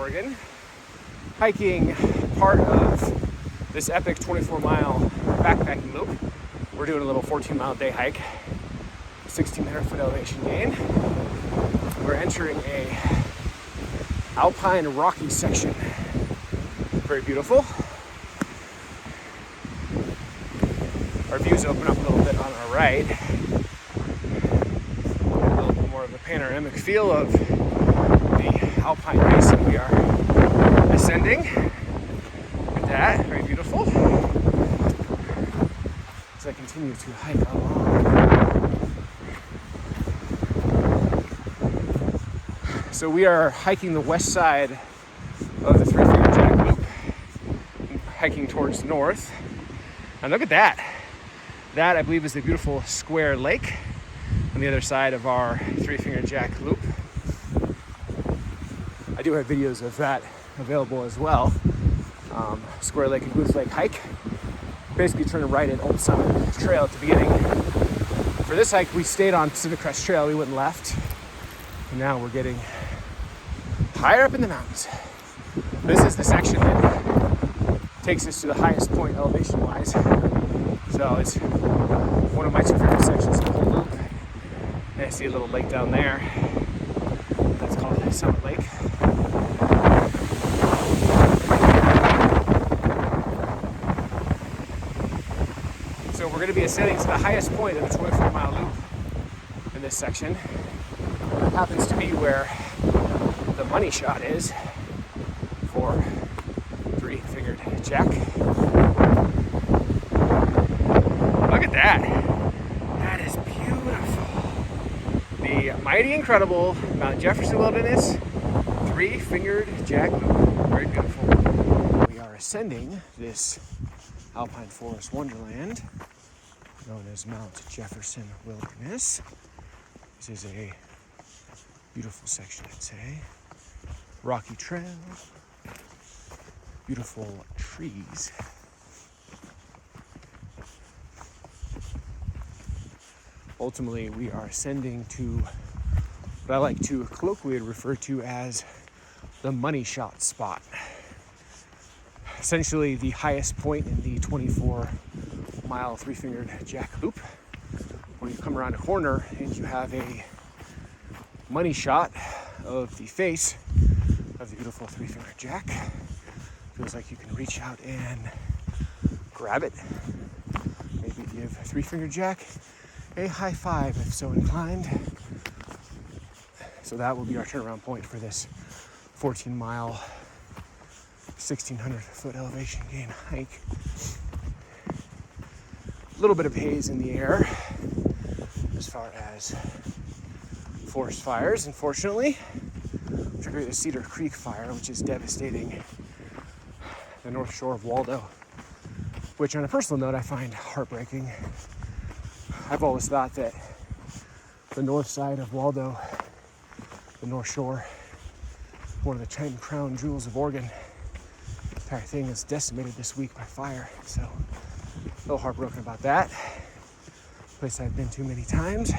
Oregon, hiking part of this epic 24-mile backpacking loop. We're doing a little 14-mile day hike, 1,600-foot elevation gain. We're entering a alpine rocky section. Very beautiful. Our views open up a little bit on our right. A little bit more of a panoramic feel of the alpine basin we are ascending. Look at that, very beautiful. As I continue to hike along. So we are hiking the west side of the Three Finger Jack Loop, hiking towards the north. And look at that. That, I believe, is the beautiful square lake on the other side of our Three Finger Jack Loop. I do have videos of that available as well. Square Lake and Goose Lake hike. Basically turning right at Old Summit Trail at the beginning. For this hike, we stayed on Pacific Crest Trail. We went left. And now we're getting higher up in the mountains. This is the section that takes us to the highest point elevation-wise. So it's one of my two favorite sections of the whole loop. And I see a little lake down there. That's called Summit Lake. So we're going to be ascending to the highest point of the 24-mile loop in this section. It happens to be where the money shot is for Three-Fingered Jack. Look at that. That is beautiful. The mighty incredible Mount Jefferson Wilderness Three-Fingered Jack Loop. Very beautiful. We are ascending this alpine forest wonderland known as Mount Jefferson Wilderness. This is a beautiful section, I'd say. Rocky trail, beautiful trees. Ultimately, we are ascending to what I like to colloquially refer to as the money shot spot. Essentially the highest point in the 24-mile Three-Fingered Jack Loop, where you come around a corner and you have a money shot of the face of the beautiful Three-Fingered Jack. Feels like you can reach out and grab it. Maybe give Three-Fingered Jack a high five if so inclined. So that will be our turnaround point for this 14-mile, 1,600-foot elevation gain hike. A little bit of haze in the air as far as forest fires, unfortunately, particularly the Cedar Creek fire, which is devastating the north shore of Waldo, which on a personal note I find heartbreaking. I've always thought that the north side of Waldo, the north shore, one of the 10 crown jewels of Oregon, the entire thing is decimated this week by fire. So a little heartbroken about that. Place I've been to many times.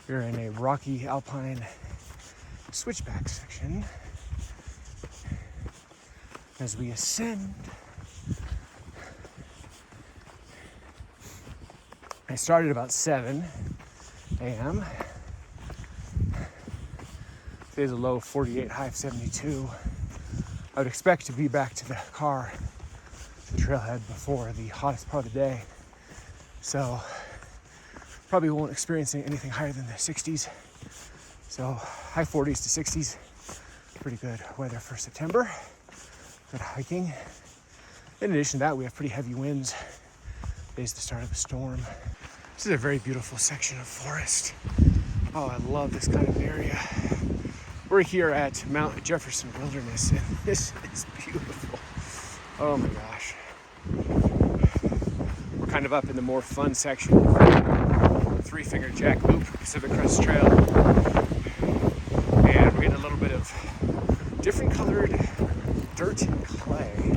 We're in a rocky alpine switchback section. As we ascend, I started about 7 a.m. Today's a low of 48, high of 72. I would expect to be back to the car, to the trailhead, before the hottest part of the day. So probably won't experience anything higher than the 60s. So high 40s to 60s. Pretty good weather for September. Good hiking. In addition to that, we have pretty heavy winds. Today's the start of a storm. This is a very beautiful section of forest. Oh, I love this kind of area. We're here at Mount Jefferson Wilderness, and this is beautiful. Oh my gosh. We're kind of up in the more fun section of Three-Finger Jack Loop Pacific Crest Trail. And we're getting a little bit of different colored dirt and clay.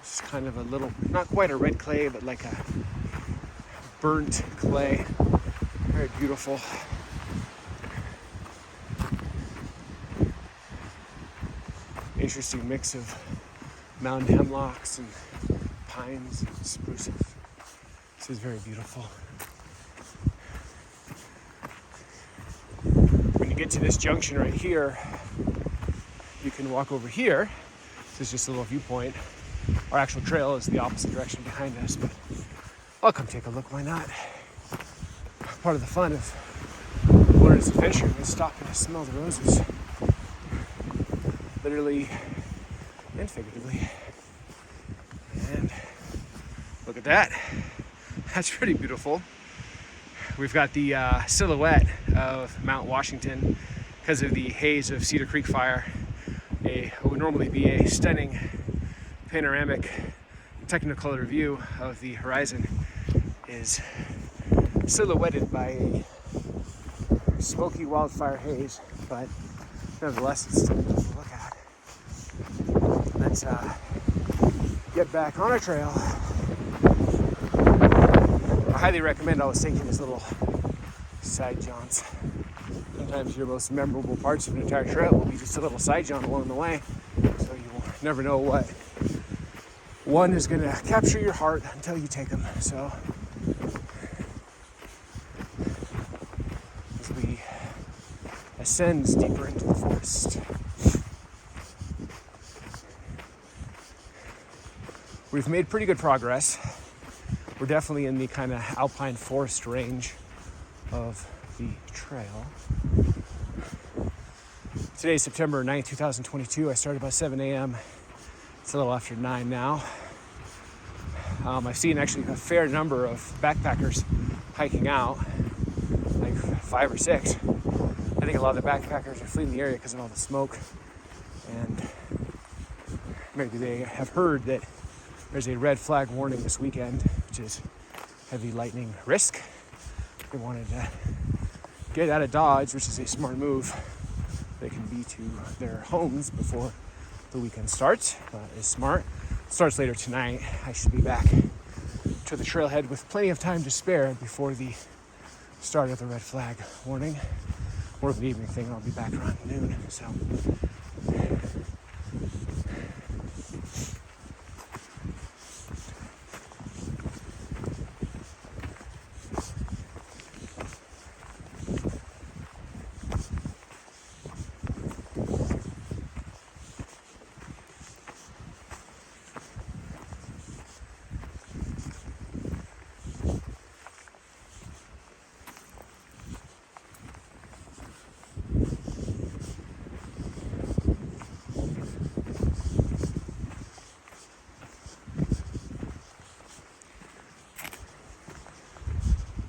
It's kind of a little, not quite a red clay, but like a burnt clay. Very beautiful. Interesting mix of mountain hemlocks and pines and spruces. This is very beautiful. When you get to this junction right here, you can walk over here. This is just a little viewpoint. Our actual trail is the opposite direction behind us, but I'll come take a look, why not? Part of the fun of wilderness adventure is stopping to smell the roses. Literally and figuratively. And look at that. That's pretty beautiful. We've got the silhouette of Mount Washington because of the haze of Cedar Creek fire. What would normally be a stunning panoramic technicolor view of the horizon is silhouetted by a smoky wildfire haze, but nevertheless it's stunning to look at. Let's get back on our trail. I highly recommend always taking these little side jaunts. Sometimes your most memorable parts of an entire trail will be just a little side jaunt along the way, so you will never know what one is going to capture your heart until you take them. So as we ascend deeper into the forest, we've made pretty good progress. We're definitely in the kind of alpine forest range of the trail. Today is September 9th, 2022. I started about 7 a.m. It's a little after 9 now. I've seen actually a fair number of backpackers hiking out, like 5 or 6. I think a lot of the backpackers are fleeing the area because of all the smoke, and maybe they have heard that there's a red flag warning this weekend, which is heavy lightning risk. They wanted to get out of Dodge, which is a smart move. They can be to their homes before the weekend starts. It's smart. It starts later tonight. I should be back to the trailhead with plenty of time to spare before the start of the red flag warning. More of an evening thing. I'll be back around noon. So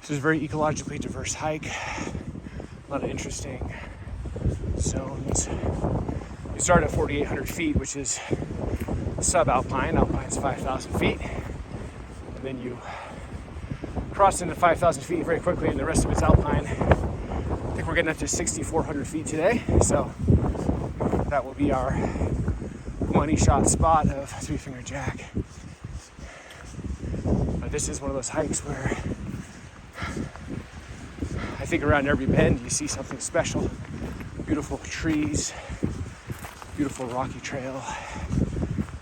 this is a very ecologically diverse hike. A lot of interesting zones. You start at 4,800 feet, which is subalpine. Alpine's 5,000 feet. And then you cross into 5,000 feet very quickly, and the rest of it's alpine. I think we're getting up to 6,400 feet today. So that will be our money shot spot of Three-Finger Jack. But this is one of those hikes where I think around every bend you see something special. Beautiful trees, beautiful rocky trail.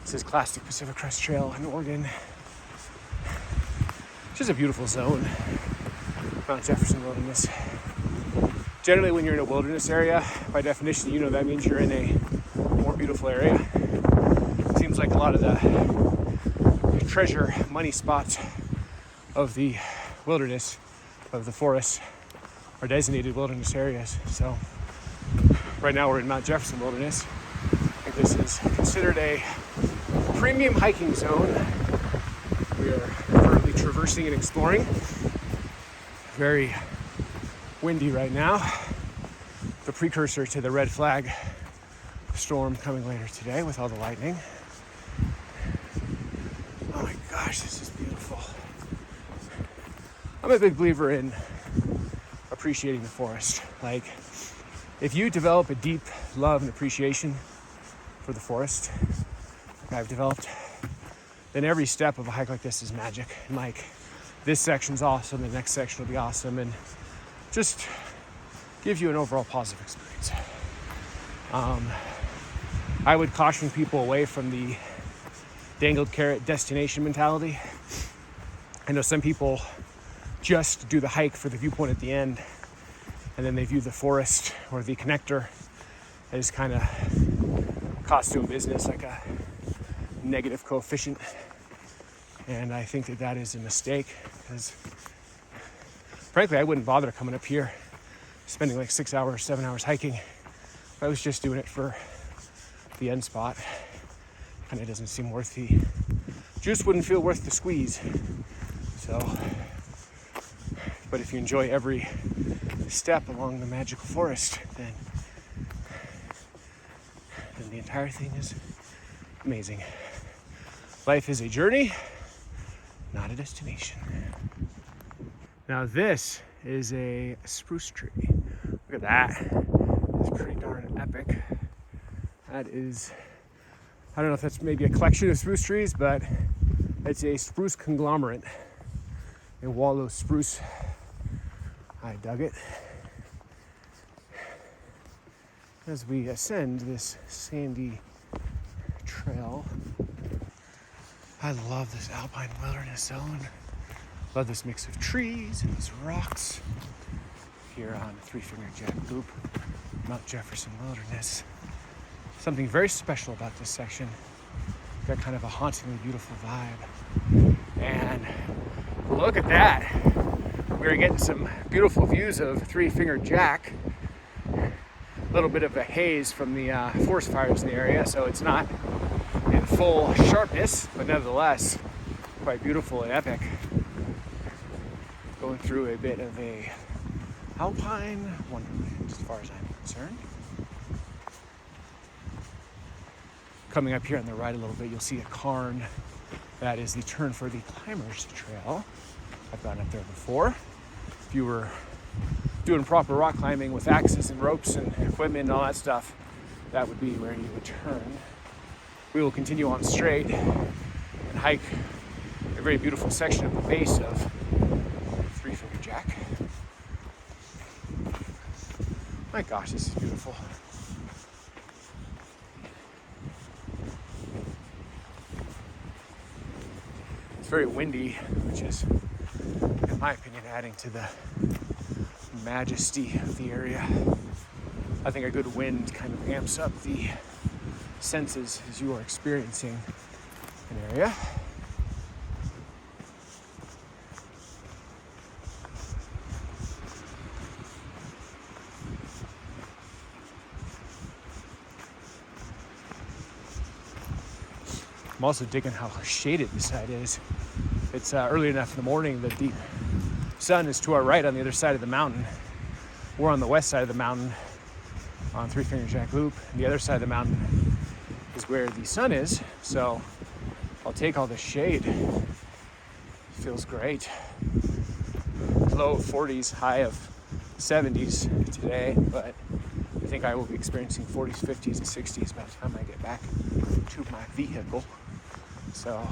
This is classic Pacific Crest Trail in Oregon. It's just a beautiful zone, Mount Jefferson Wilderness. Generally when you're in a wilderness area, by definition, you know that means you're in a more beautiful area. Seems like a lot of the treasure money spots of the wilderness, of the forest, are designated wilderness areas. So right now we're in Mount Jefferson Wilderness. I think this is considered a premium hiking zone. We are currently traversing and exploring. Very windy right now. the precursor to the red flag storm coming later today with all the lightning. Oh my gosh, this is beautiful. I'm a big believer in appreciating the forest. Like, if you develop a deep love and appreciation for the forest, like I've developed, then every step of a hike like this is magic. And like, this section's awesome, the next section will be awesome, and just give you an overall positive experience. I would caution people away from the dangled carrot destination mentality. I know some people just do the hike for the viewpoint at the end, and then they view the forest or the connector as kind of cost doing business, like a negative coefficient. And I think that that is a mistake, because frankly, I wouldn't bother coming up here, spending like 6 hours, 7 hours hiking. If I was just doing it for the end spot, kind of doesn't seem worth the juice, wouldn't feel worth the squeeze. So, but if you enjoy every step along the magical forest, then the entire thing is amazing. Life is a journey, not a destination. Now this is a spruce tree. Look at that. It's pretty darn epic. That is, I don't know if that's maybe a collection of spruce trees, but it's a spruce conglomerate, a wallow spruce. I dug it. As we ascend this sandy trail, I love this Alpine wilderness zone. Love this mix of trees and these rocks here on the Three Finger Jack Loop, Mount Jefferson Wilderness. Something very special about this section. Got kind of a hauntingly beautiful vibe. And look at that. We're getting some beautiful views of Three Finger Jack. A little bit of a haze from the forest fires in the area, so it's not in full sharpness, but nevertheless quite beautiful and epic. Going through a bit of a Alpine wonderland as far as I'm concerned. Coming up here on the right a little bit, you'll see a cairn. That is the turn for the Climbers Trail. I've gone up there before. If you were doing proper rock climbing with axes and ropes and equipment and all that stuff, that would be where you would turn. We will continue on straight and hike a very beautiful section of the base of Three Finger Jack. My gosh, this is beautiful. It's very windy, which is, in my opinion, adding to the majesty of the area. I think a good wind kind of amps up the senses as you are experiencing an area. I'm also digging how shaded this side is. It's early enough in the morning that the sun is to our right on the other side of the mountain. We're on the west side of the mountain on Three Finger Jack Loop. And the other side of the mountain is where the sun is. So I'll take all this shade. It feels great. Low 40s, high of 70s today, but I think I will be experiencing 40s, 50s, and 60s by the time I get back to my vehicle. So,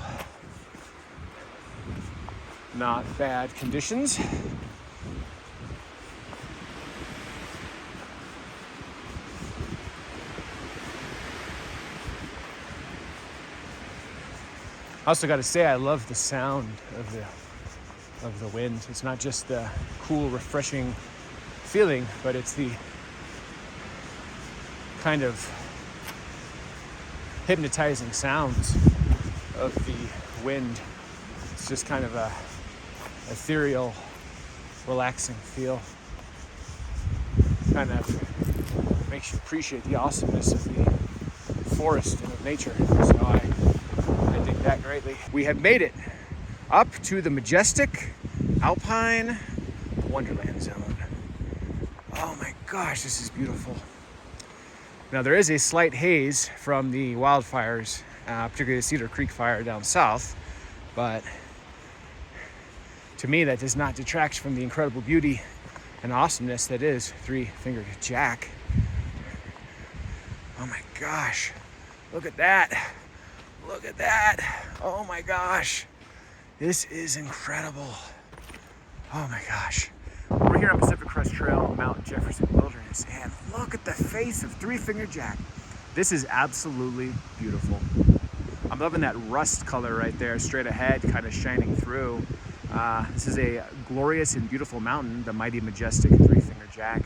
not bad conditions. I also got to say, I love the sound of the wind. It's not just the cool, refreshing feeling, but it's the kind of hypnotizing sounds of the wind. It's just kind of a ethereal, relaxing feel. Kind of makes you appreciate the awesomeness of the forest and of nature. So I dig that greatly. We have made it up to the majestic Alpine Wonderland Zone. Oh my gosh, this is beautiful. Now there is a slight haze from the wildfires, particularly the Cedar Creek fire down south, but to me that does not detract from the incredible beauty and awesomeness that is Three Fingered Jack. Oh my gosh, look at that. Look at that. Oh my gosh. This is incredible. Oh my gosh. We're here on Pacific Crest Trail, Mount Jefferson Wilderness, and look at the face of Three Fingered Jack. This is absolutely beautiful. I'm loving that rust color right there, straight ahead, kind of shining through. This is a glorious and beautiful mountain, the mighty, majestic Three Fingered Jack.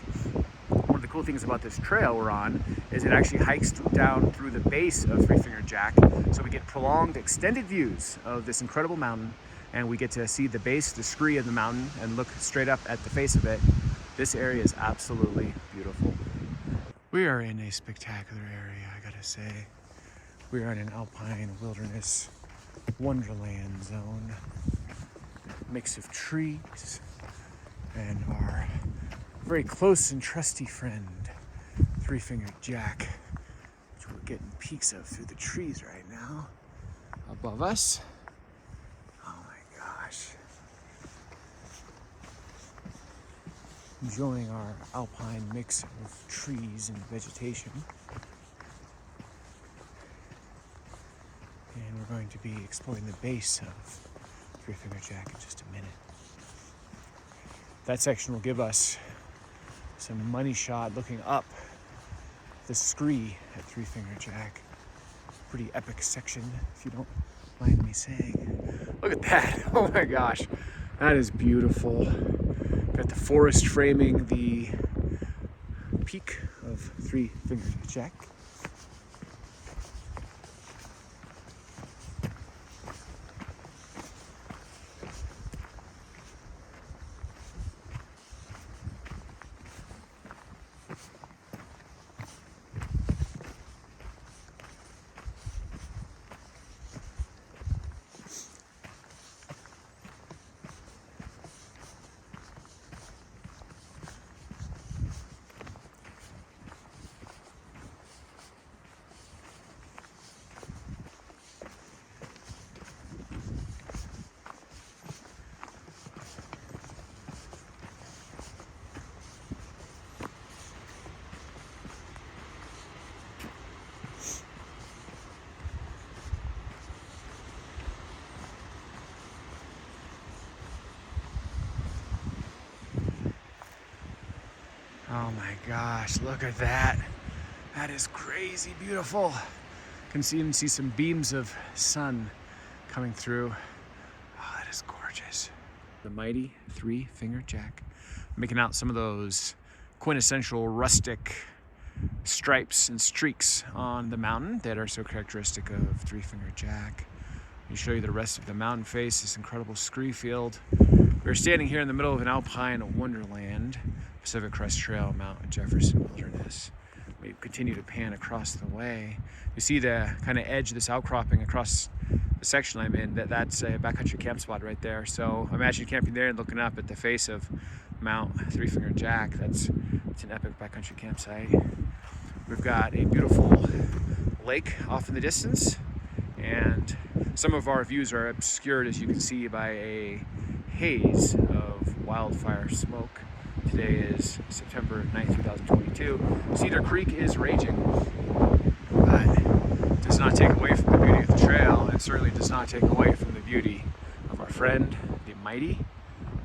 One of the cool things about this trail we're on is it actually hikes down through the base of Three Fingered Jack, so we get prolonged, extended views of this incredible mountain, and we get to see the base, the scree of the mountain, and look straight up at the face of it. This area is absolutely beautiful. We are in a spectacular area, I gotta say. We are in an alpine wilderness wonderland zone. Mix of trees and our very close and trusty friend, Three Fingered Jack, which we're getting peeks of through the trees right now above us. Oh my gosh. Enjoying our alpine mix of trees and vegetation. And we're going to be exploring the base of Three Fingered Jack in just a minute. That section will give us some money shot looking up the scree at Three Fingered Jack. Pretty epic section, if you don't mind me saying. Look at that. Oh my gosh. That is beautiful. Got the forest framing the peak of Three Fingered Jack. Oh my gosh, look at that. That is crazy beautiful. Can even see some beams of sun coming through. Oh, that is gorgeous. The mighty Three Fingered Jack. Making out some of those quintessential rustic stripes and streaks on the mountain that are so characteristic of Three Fingered Jack. Let me show you the rest of the mountain face, this incredible scree field. We're standing here in the middle of an alpine wonderland, Pacific Crest Trail, Mount Jefferson Wilderness. We continue to pan across the way. You see the kind of edge of this outcropping across the section I'm in, that's a backcountry camp spot right there. So imagine camping there and looking up at the face of Mount Three Fingered Jack. It's an epic backcountry campsite. We've got a beautiful lake off in the distance, and some of our views are obscured, as you can see, by a haze of wildfire smoke. Today is September 9th, 2022. Cedar Creek is raging, but does not take away from the beauty of the trail, and certainly does not take away from the beauty of our friend, the mighty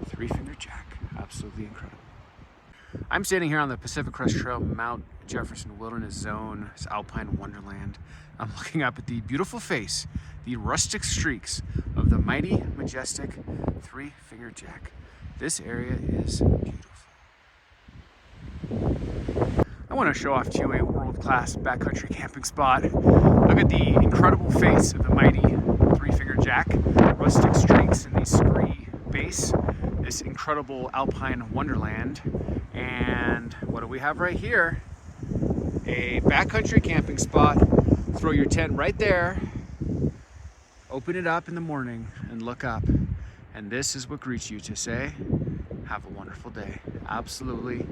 Three Fingered Jack. Absolutely incredible. I'm standing here on the Pacific Crest Trail, Mount Jefferson Wilderness Zone, this alpine wonderland. I'm looking up at the beautiful face, the rustic streaks of the mighty, majestic Three Fingered Jack. This area is beautiful. I want to show off to you a world-class backcountry camping spot. Look at the incredible face of the mighty Three Fingered Jack, rustic streaks in the scree base, this incredible alpine wonderland. And what do we have right here? A backcountry camping spot. Throw your tent right there, open it up in the morning, and look up. And this is what greets you to say, have a wonderful day. Absolutely